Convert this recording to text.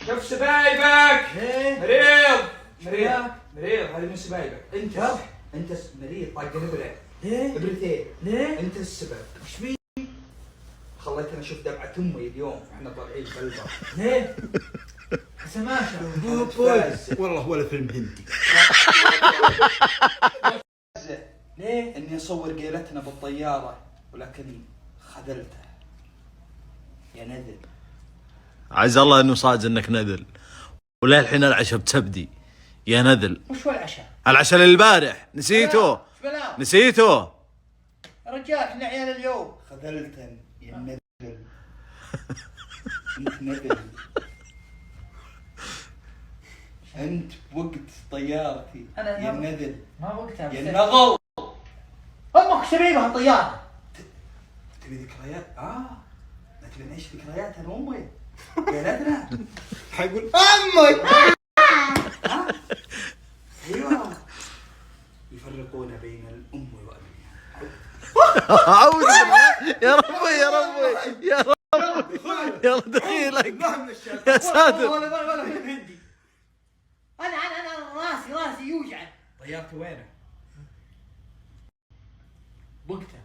شوف سبايبك. ايه مريض هذه من سبايبك انت مريض طاق نبره. ليه؟ ابرتين. ليه؟ انت السبب. وش فيه؟ خليتنا اشوف دمعة امي اليوم احنا طالعين بالبر. ليه؟ حسماشة. والله ولا فيلم هندي. ليه؟ اني اصور قيلتنا بالطيارة ولكن خذلته. يا نذل. عز الله انه صادق انك نذل. ولا الحين العشاء بتبدي يا نذل. وش هو العشاء؟ العشاء البارح نسيته. ايش بلا؟ نسيته. يا رجال احنا عيال اليوم. خذلتن يا نذل. انت نذل. انت بوقت طيارتي أنا يا نذل. نذل. ما وقتها يا نغل. امك شبيبها الطيارة. تبي ذكريات؟ ما تبي نعيش ذكريات انا وامي. قيلتنا. حيقول امك. ايوه يفرقون بين الام وابنها. اعوذ بالله يا ربي يا ربي يا ربي يلا دخيلك يا ساتر. ولا فيلم هندي. انا راسي يوجعني. طيارتي وينه؟ وقتها